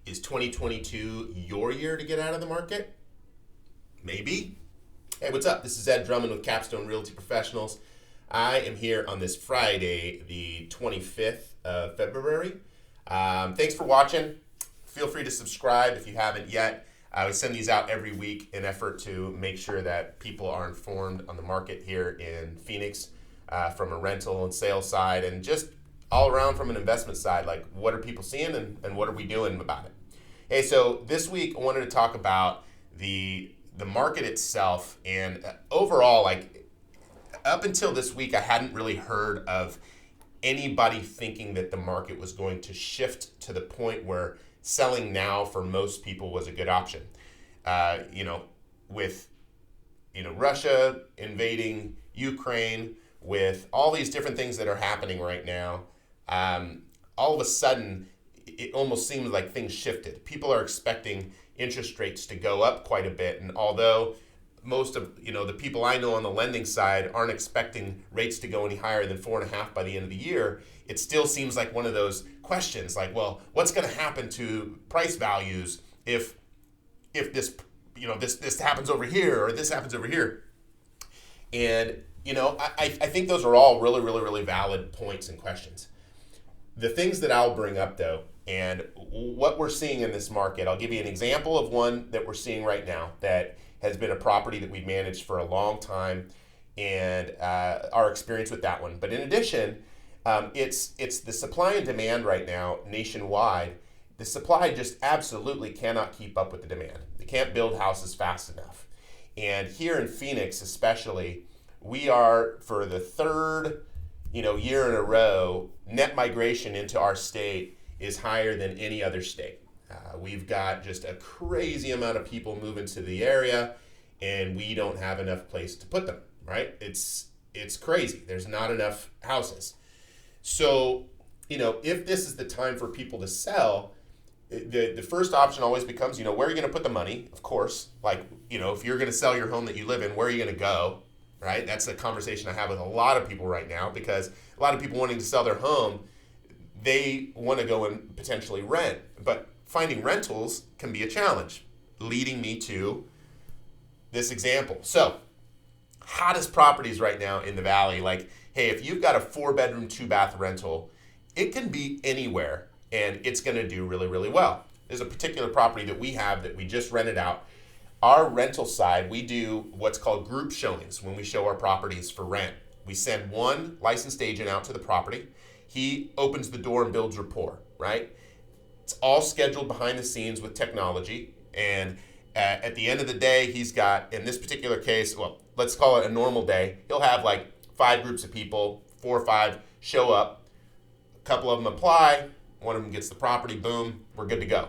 Is 2022 your year to get out of the market? Maybe. Hey, what's up? This is Ed Drummond with Capstone Realty Professionals. I am here on this Friday, the 25th of February. Thanks for watching. Feel free to subscribe if you haven't yet. I send these out every week in effort to make sure that people are informed on the market here in Phoenix from a rental and sales side, and just all around from an investment side, like what are people seeing and what are we doing about it. Hey, so this week I wanted to talk about the market itself, and overall, like up until this week, I hadn't really heard of anybody thinking that the market was going to shift to the point where selling now for most people was a good option. With Russia invading Ukraine, with all these different things that are happening right now, all of a sudden, it almost seems like things shifted. People are expecting interest rates to go up quite a bit, and although most of the people I know on the lending side aren't expecting rates to go any higher than 4.5 by the end of the year, it still seems like one of those questions, like, well, what's going to happen to price values if this this happens over here or this happens over here? And I think those are all really, really, really valid points and questions. The things that I'll bring up, though, and what we're seeing in this market, I'll give you an example of one that we're seeing right now that has been a property that we've managed for a long time, and our experience with that one. But in addition, it's the supply and demand right now nationwide. The supply just absolutely cannot keep up with the demand. They can't build houses fast enough. And here in Phoenix especially, we are, for the third year in a row, net migration into our state is higher than any other state. We've got just a crazy amount of people moving to the area, and we don't have enough place to put them, right? It's crazy. There's not enough houses. So, if this is the time for people to sell, the first option always becomes, where are you going to put the money? Of course, like, if you're going to sell your home that you live in, where are you going to go? Right? That's a conversation I have with a lot of people right now, because a lot of people wanting to sell their home, they want to go and potentially rent, but finding rentals can be a challenge, leading me to this example. So, hottest properties right now in the valley, like, hey, if you've got a 4-bedroom, 2-bath rental, it can be anywhere and it's going to do really, really well. There's a particular property that we have that we just rented out. Our rental side, we do what's called group showings when we show our properties for rent. We send one licensed agent out to the property. He opens the door and builds rapport, right? It's all scheduled behind the scenes with technology. And at the end of the day, he's got, in this particular case, well, let's call it a normal day, he'll have like 5 groups of people, 4 or 5 show up. A couple of them apply. One of them gets the property. Boom, we're good to go.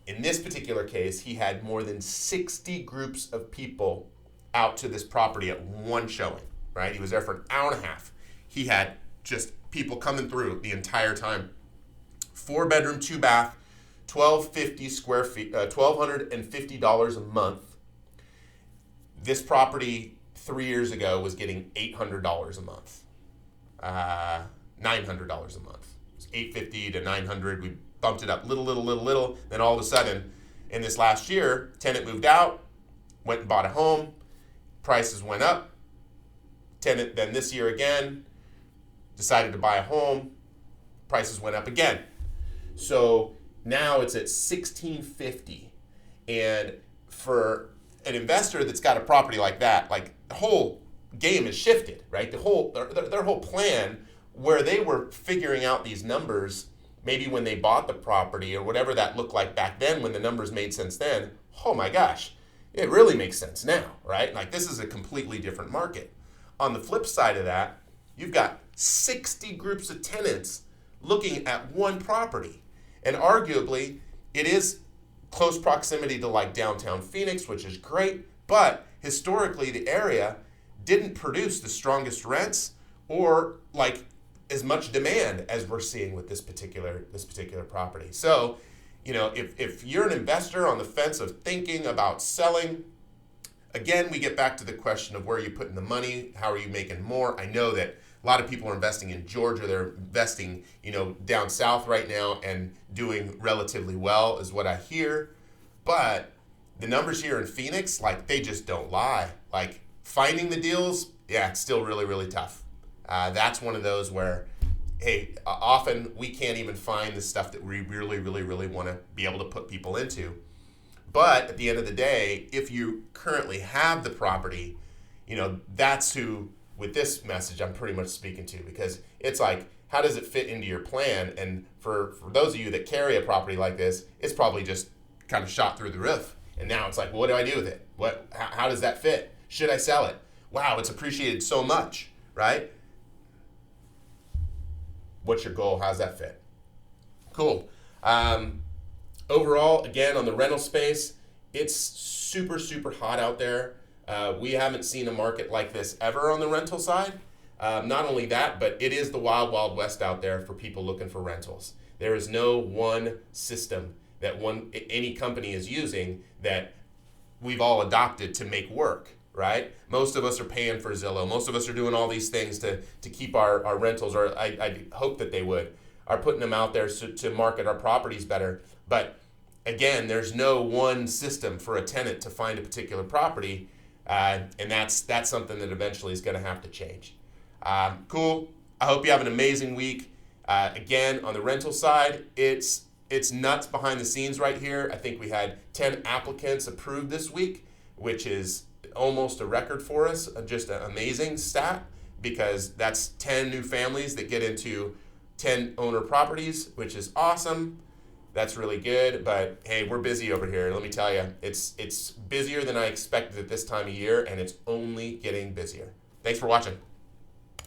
In this particular case, he had more than 60 groups of people out to this property at one showing, right? He was there for an hour and a half. He had just people coming through the entire time. 4-bedroom, 2-bath, 1,250 square feet, $1,250 a month. This property 3 years ago was getting $800 a month, $900 a month. It was $850 to $900. We bumped it up little. Then all of a sudden, in this last year, tenant moved out, went and bought a home, prices went up. Tenant then this year again decided to buy a home, prices went up again. So now it's at $1,650. And for an investor that's got a property like that, like, the whole game has shifted, right? Their whole plan, where they were figuring out these numbers maybe when they bought the property or whatever that looked like back then when the numbers made sense then, oh my gosh, it really makes sense now, right? Like, this is a completely different market. On the flip side of that, you've got 60 groups of tenants looking at one property. And arguably, it is close proximity to like downtown Phoenix, which is great, but historically the area didn't produce the strongest rents or like as much demand as we're seeing with this particular property. So, if you're an investor on the fence of thinking about selling, again, we get back to the question of where are you putting the money, how are you making more? I know that A lot of people are investing in Georgia. They're investing, down south right now and doing relatively well, is what I hear. But the numbers here in Phoenix, like, they just don't lie. Like, finding the deals, yeah, it's still really, really tough. That's one of those where, hey, often we can't even find the stuff that we really, really, really want to be able to put people into. But at the end of the day, if you currently have the property, that's who, with this message, I'm pretty much speaking to, because it's like, how does it fit into your plan? And for those of you that carry a property like this, it's probably just kind of shot through the roof. And now it's like, well, what do I do with it? How does that fit? Should I sell it? Wow, it's appreciated so much, right? What's your goal? How's that fit? Cool. Overall, again, on the rental space, it's super, super hot out there. We haven't seen a market like this ever on the rental side. Not only that, but it is the wild, wild west out there for people looking for rentals. There is no one system that any company is using that we've all adopted to make work, right? Most of us are paying for Zillow. Most of us are doing all these things to keep our rentals, or I hope that they are putting them out there to market our properties better. But again, there's no one system for a tenant to find a particular property, and that's something that eventually is going to have to change. Cool. I hope you have an amazing week. Again, on the rental side, it's nuts behind the scenes right here. I think we had 10 applicants approved this week, which is almost a record for us. Just an amazing stat, because that's 10 new families that get into 10 owner properties, which is awesome. That's really good. But hey, we're busy over here. Let me tell you, it's busier than I expected at this time of year, and it's only getting busier. Thanks for watching.